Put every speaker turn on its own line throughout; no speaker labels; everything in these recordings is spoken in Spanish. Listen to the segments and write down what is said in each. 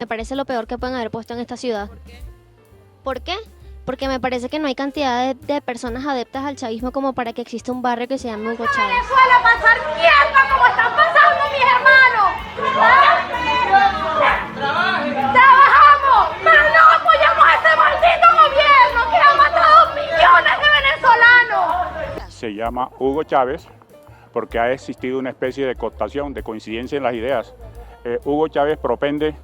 Me parece lo peor que pueden haber puesto en esta ciudad. ¿Por qué? Porque me parece que no hay cantidad de personas adeptas al chavismo como para que exista un barrio que se llame Hugo Chávez.
Venezuela pasar mierda como están pasando mis hermanos. Trabajamos, pero no apoyamos a este maldito gobierno que ha matado millones de venezolanos.
Se llama Hugo Chávez porque ha existido una especie de cooptación, de coincidencia en las ideas. Hugo Chávez propende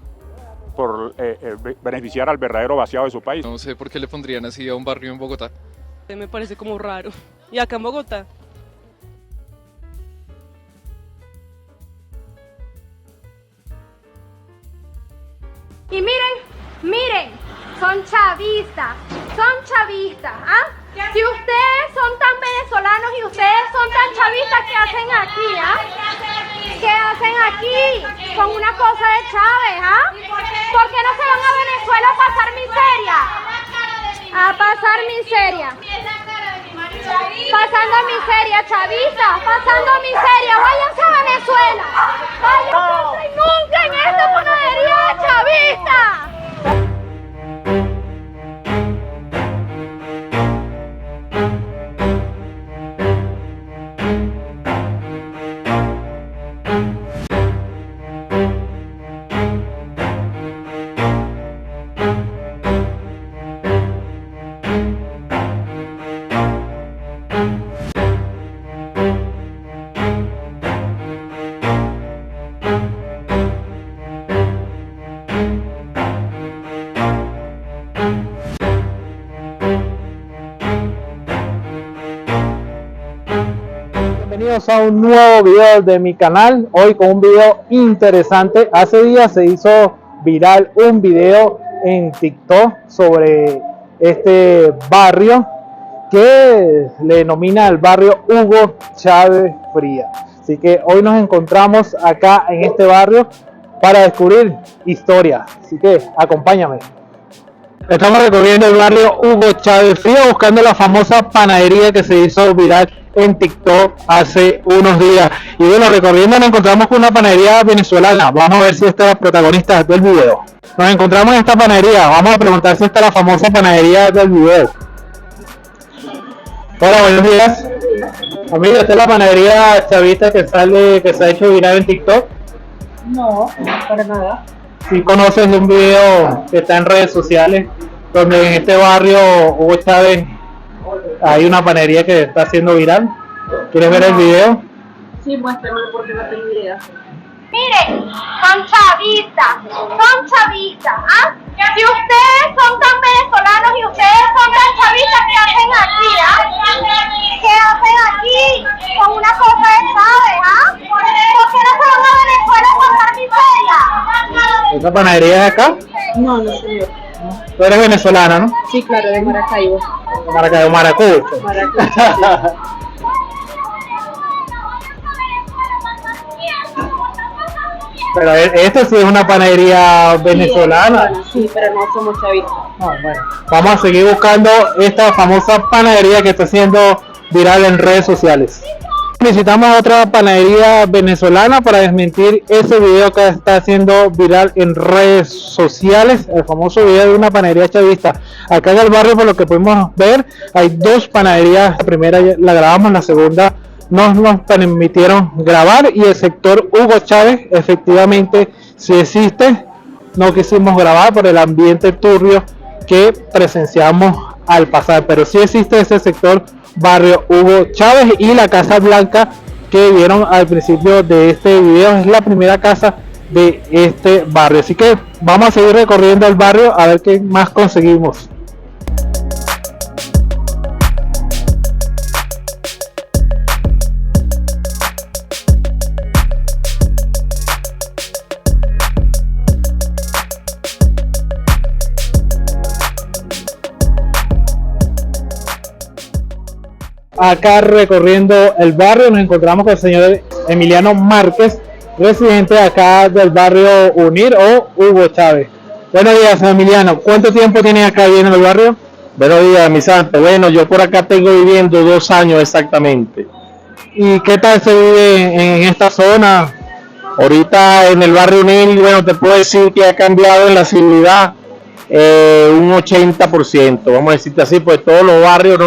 por beneficiar al verdadero vaciado de su país.
No sé por qué le pondrían así a un barrio en Bogotá.
Me parece como raro. ¿Y acá en Bogotá?
Y miren, son chavistas, ¿ah? Si ustedes son tan venezolanos y ustedes son tan chavistas, ¿qué hacen aquí, ah? ¿Qué hacen aquí con una cosa de Chávez, ah? ¿Por qué no se van a Venezuela a pasar miseria? A pasar miseria. Pasando miseria, chavistas, pasando miseria. Váyanse a Venezuela. Váyanse nunca en esta panadería chavista.
Bienvenidos a un nuevo video de mi canal, hoy con un video interesante. Hace días se hizo viral un video en TikTok sobre este barrio que le denomina el barrio Hugo Chávez Fría. Así que hoy nos encontramos acá en este barrio para descubrir historia, así que acompáñame. Estamos recorriendo el barrio Hugo Chávez Fría buscando la famosa panadería que se hizo viral en TikTok hace unos días. Y bueno, recorriendo nos encontramos con una panadería venezolana. Vamos a ver si esta es la protagonista del video. Nos encontramos en esta panadería. Vamos a preguntar si esta es la famosa panadería del video. Hola, buenos días. Amiga, ¿esta es la panadería chavista que se ha hecho viral en TikTok?
No, para nada.
Si conoces de un video que está en redes sociales donde en este barrio Hugo Chávez hay una panadería que está haciendo viral. ¿Quieres ver el video?
Sí, muéstramelo porque no tengo idea.
Miren, son chavistas, ¿ah? Si ustedes son tan venezolanos y ustedes son tan chavistas, ¿qué hacen aquí, ah? ¿Qué hacen aquí con una cosa de Chávez, ah? ¿Por qué no se van a Venezuela a pasar miseria?
¿Esa panadería es acá?
No, no señor.
Tú eres venezolana, ¿no?
Sí, claro, de Maracaibo.
Maracaibo, Maracucho. Pero esto sí es una panadería venezolana.
Sí, pero no somos chavistas.
Bueno, vamos a seguir buscando esta famosa panadería que está haciendo viral en redes sociales. Visitamos otra panadería venezolana para desmentir ese video que está haciendo viral en redes sociales, el famoso video de una panadería chavista. Acá en el barrio, por lo que pudimos ver, hay dos panaderías. La primera la grabamos, la segunda no nos permitieron grabar, y el sector Hugo Chávez efectivamente sí existe. No quisimos grabar por el ambiente turbio que presenciamos al pasar, pero sí existe ese sector barrio Hugo Chávez. Y la Casa Blanca que vieron al principio de este video es la primera casa de este barrio, así que vamos a seguir recorriendo el barrio a ver qué más conseguimos. Acá recorriendo el barrio nos encontramos con el señor Emiliano Márquez, residente acá del barrio Unir o Hugo Chávez. Buenos días, señor Emiliano. ¿Cuánto tiempo tiene acá viviendo en el barrio?
Buenos días, mi santo. Bueno, yo por acá tengo viviendo 2 años exactamente.
¿Y qué tal se vive en esta zona?
Ahorita en el barrio Unil, bueno, te puedo decir que ha cambiado en la seguridad un 80%, vamos a decirte así, pues todos los barrios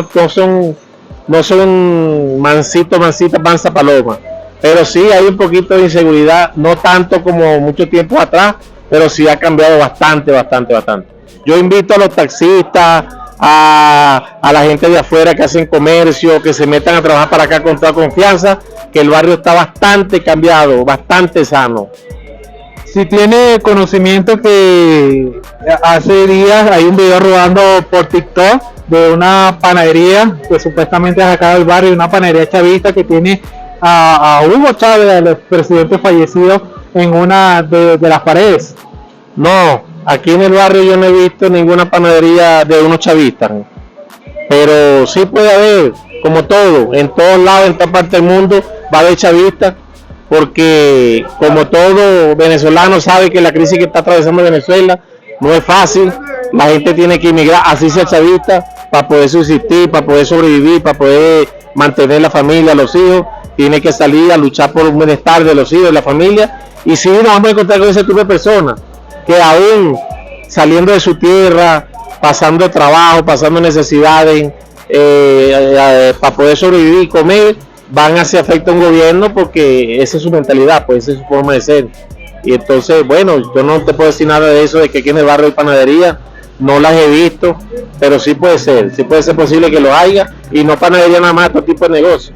no son mansito, mansita, panza, paloma, pero sí hay un poquito de inseguridad, no tanto como mucho tiempo atrás, pero sí ha cambiado bastante. Yo invito a los taxistas, a la gente de afuera que hacen comercio, que se metan a trabajar para acá con toda confianza, que el barrio está bastante cambiado, bastante sano.
Si tiene conocimiento que hace días hay un video rodando por TikTok de una panadería que supuestamente es acá del barrio, una panadería chavista que tiene a Hugo Chávez, el presidente fallecido, en una de las paredes.
No, aquí en el barrio yo no he visto ninguna panadería de unos chavistas, pero sí puede haber, como todo, en todos lados, en toda parte del mundo va a haber chavistas, porque como todo venezolano sabe que la crisis que está atravesando Venezuela no es fácil, la gente tiene que emigrar, así sea chavista, para poder subsistir, para poder sobrevivir, para poder mantener la familia, los hijos, tiene que salir a luchar por un bienestar de los hijos, de la familia, y sí nos vamos a encontrar con ese tipo de personas, que aún saliendo de su tierra, pasando trabajo, pasando necesidades, para poder sobrevivir y comer, van hacia afecto a un gobierno porque esa es su mentalidad, pues esa es su forma de ser. Y entonces, bueno, yo no te puedo decir nada de eso, de que aquí en el barrio hay panadería, no las he visto, pero sí puede ser posible que lo haya, y no panadería nada más, todo tipo de negocio.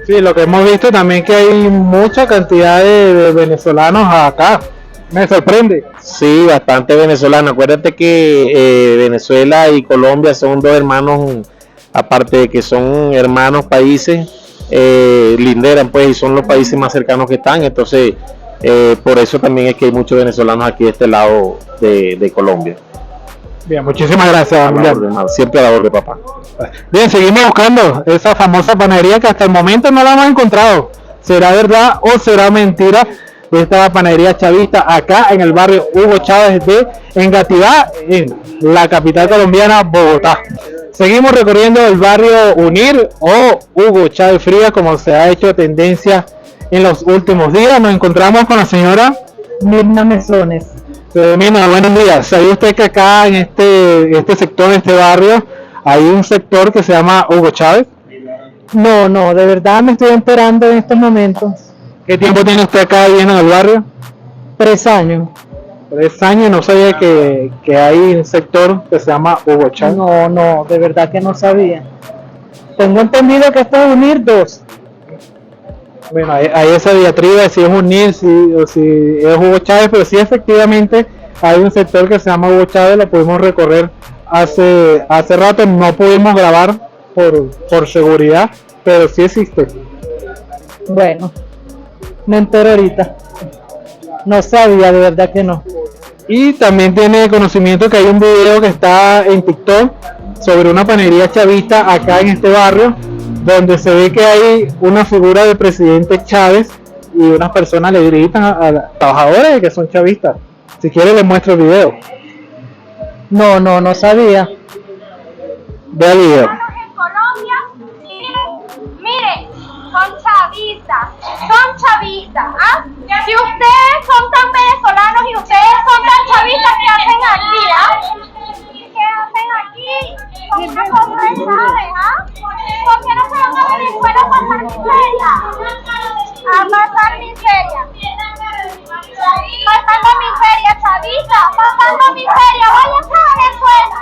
Sí, lo que hemos visto también que hay mucha cantidad de venezolanos acá, me sorprende.
Sí, bastante venezolano. Acuérdate que Venezuela y Colombia son dos hermanos, aparte de que son hermanos países, linderan pues, y son los países más cercanos que están. Entonces, por eso también es que hay muchos venezolanos aquí de este lado de Colombia.
Bien, muchísimas gracias, Emiliano.
Siempre a la orden, papá.
Bien, seguimos buscando esa famosa panadería que hasta el momento no la hemos encontrado. ¿Será verdad o será mentira esta panadería chavista acá en el barrio Hugo Chávez de Engativá, en la capital colombiana, Bogotá? Seguimos recorriendo el barrio Unir o Hugo Chávez Frías, como se ha hecho tendencia en los últimos días. Nos encontramos con la señora
Mirna Mesones.
Mirna, buenos días. ¿Sabe usted que acá en este sector, en este barrio, hay un sector que se llama Hugo Chávez?
No, de verdad me estoy enterando en estos momentos.
¿Qué tiempo tiene usted acá viviendo en el barrio?
3 años.
3 años, no sabía que hay un sector que se llama Hugo Chávez.
No, de verdad que no sabía. Tengo entendido que esto es Unir 2.
Bueno, hay esa diatriba de si es Unir, o si es Hugo Chávez, pero sí efectivamente hay un sector que se llama Hugo Chávez, lo pudimos recorrer hace rato, no pudimos grabar por seguridad, pero sí existe.
Bueno, me entero ahorita. No sabía, de verdad que no.
Y también tiene conocimiento que hay un video que está en TikTok sobre una panadería chavista acá en este barrio, donde se ve que hay una figura del presidente Chávez y unas personas le gritan a los trabajadores que son chavistas. Si quiere les muestro el video.
No sabía.
Ve el video.
En Colombia, miren, son chavistas, ¿ah? Si ustedes son tan venezolanos y ustedes son tan chavistas, ¿qué hacen aquí, ah? ¿Qué hacen aquí? Con una cosa de Chávez, ¿ah? ¿Por qué no se van a Venezuela a pasar miseria? A pasar miseria. Pasando miseria, chavista, pasando miseria, váyanse a Venezuela.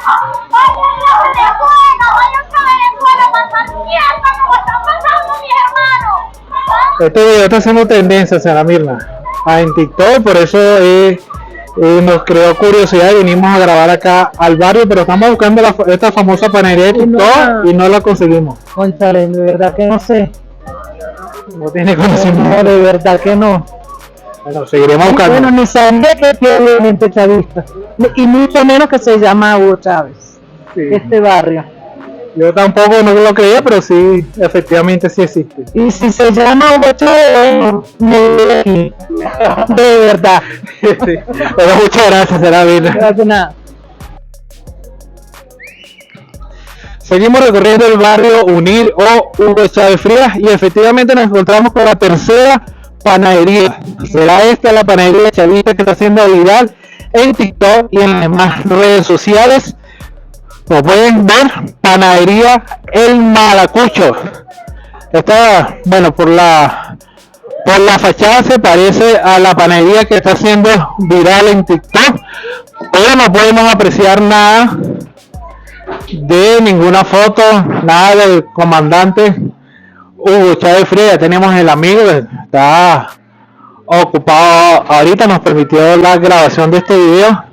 Váyanse a Venezuela, pasar mierda como están pasando mis hermanos.
Este video está haciendo tendencia, señora Mirna, en TikTok, por eso nos creó curiosidad y vinimos a grabar acá al barrio, pero estamos buscando esta famosa panadería de TikTok y no la conseguimos.
Conchale, de verdad que no sé.
No tiene conocimiento.
No, de verdad que no.
Bueno, seguiremos buscando.
Bueno, ni sabía que es obviamente chavista. Y mucho menos que se llama Hugo Chávez.
Sí.
Este barrio.
Yo tampoco no lo creía, pero sí, efectivamente sí existe.
Y si se llama Hugo Chávez, me voy de aquí. De verdad.
Sí. Pero muchas gracias, señora Mirna.
Gracias, nada.
Seguimos recorriendo el barrio Unir o Hugo Chávez Frías y efectivamente nos encontramos con la tercera panadería. ¿Será esta la panadería chavista que está haciendo viral en TikTok y en las demás redes sociales? Como pueden ver, panadería El Maracucho. Esta, bueno, por la fachada se parece a la panadería que está haciendo viral en TikTok, pero no podemos apreciar nada de ninguna foto, nada del comandante Hugo Chávez Frías. Tenemos el amigo que está ocupado ahorita, nos permitió la grabación de este video,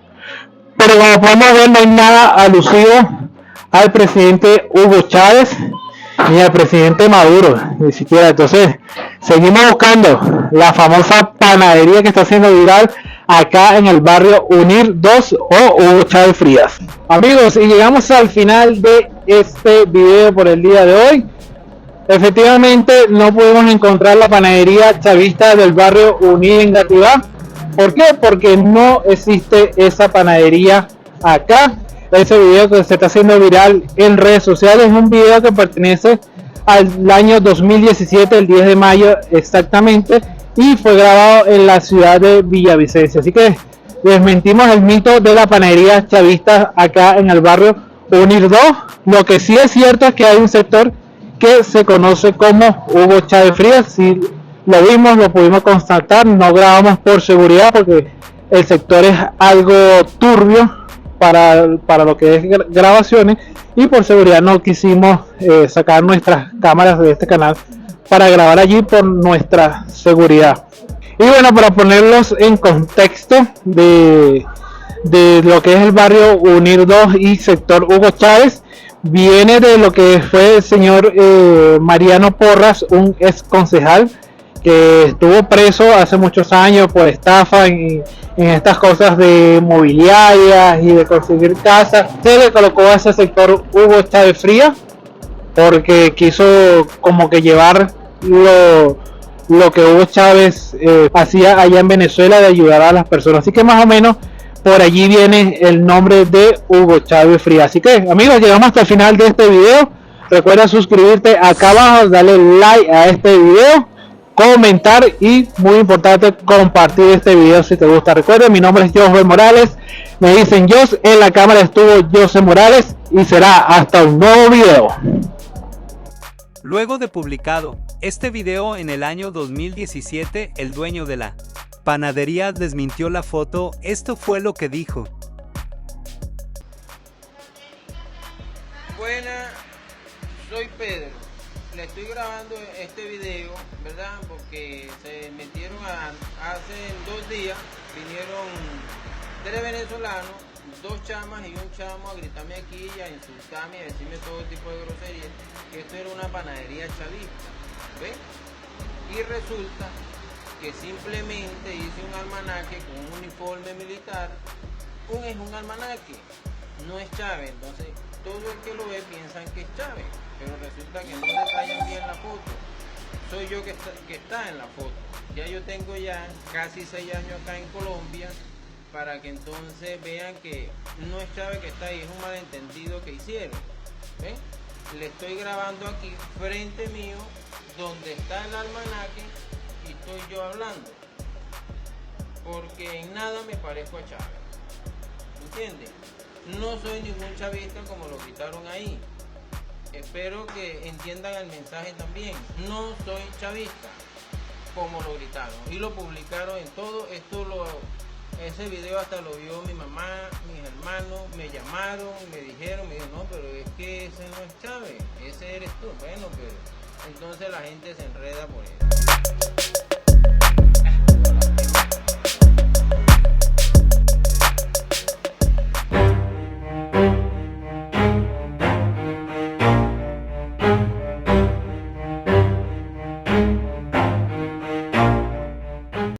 pero como podemos ver no hay nada alusivo al presidente Hugo Chávez ni al presidente Maduro, ni siquiera. Entonces seguimos buscando la famosa panadería que está haciendo viral acá en el barrio Unir 2 o Hugo Chávez Frías. Amigos, y llegamos al final de este video por el día de hoy. Efectivamente no pudimos encontrar la panadería chavista del barrio Unir en Gativá. ¿Por qué? Porque no existe esa panadería acá. Ese video que se está haciendo viral en redes sociales es un video que pertenece al año 2017, el 10 de mayo exactamente, y fue grabado en la ciudad de Villavicencio. Así que desmentimos el mito de la panadería chavista acá en el barrio Unir 2. Lo que sí es cierto es que hay un sector que se conoce como Hugo Chávez Frías. Si lo vimos, lo pudimos constatar, no grabamos por seguridad porque el sector es algo turbio para lo que es grabaciones, y por seguridad no quisimos sacar nuestras cámaras de este canal para grabar allí por nuestra seguridad. Y bueno, para ponerlos en contexto de lo que es el barrio Unir 2 y sector Hugo Chávez, viene de lo que fue el señor Mariano Porras, un ex concejal que estuvo preso hace muchos años por estafa en estas cosas de mobiliarias y de conseguir casas. Se le colocó a ese sector Hugo Chávez Frías porque quiso como que llevar lo que Hugo Chávez hacía allá en Venezuela, de ayudar a las personas. Así que más o menos por allí viene el nombre de Hugo Chávez Frías. Así que amigos, llegamos hasta el final de este video. Recuerda suscribirte acá abajo, darle like a este video, comentar y, muy importante, compartir este video si te gusta. Recuerden, mi nombre es José Morales, me dicen Jos, en la cámara estuvo José Morales, y será hasta un nuevo video.
Luego de publicado este video en el año 2017, el dueño de la panadería desmintió la foto. Esto fue lo que dijo.
Buenas, soy Pedro. Le estoy grabando este video, ¿verdad? Porque se metieron hace 2 días, vinieron 3 venezolanos, 2 chamas y un chamo a gritarme aquí y a insultarme y a decirme todo tipo de groserías, que esto era una panadería chavista, ¿ves? Y resulta que simplemente hice un almanaque con un uniforme militar. Es un almanaque, no es Chávez. Entonces todo el que lo ve piensan que es Chávez, pero resulta que no detallan bien la foto. Soy yo que está en la foto. Ya yo tengo ya casi 6 años acá en Colombia, para que entonces vean que no es Chávez que está ahí, es un malentendido que hicieron. ¿Ven? Le estoy grabando aquí frente mío donde está el almanaque y estoy yo hablando, porque en nada me parezco a Chávez, ¿entiendes? No soy ningún chavista como lo gritaron ahí. Espero que entiendan el mensaje también. No soy chavista como lo gritaron y lo publicaron en todo esto. Ese video hasta lo vio mi mamá, mis hermanos, me llamaron, me dijeron, no, pero es que ese no es Chávez, ese eres tú. Bueno, pero entonces la gente se enreda por eso.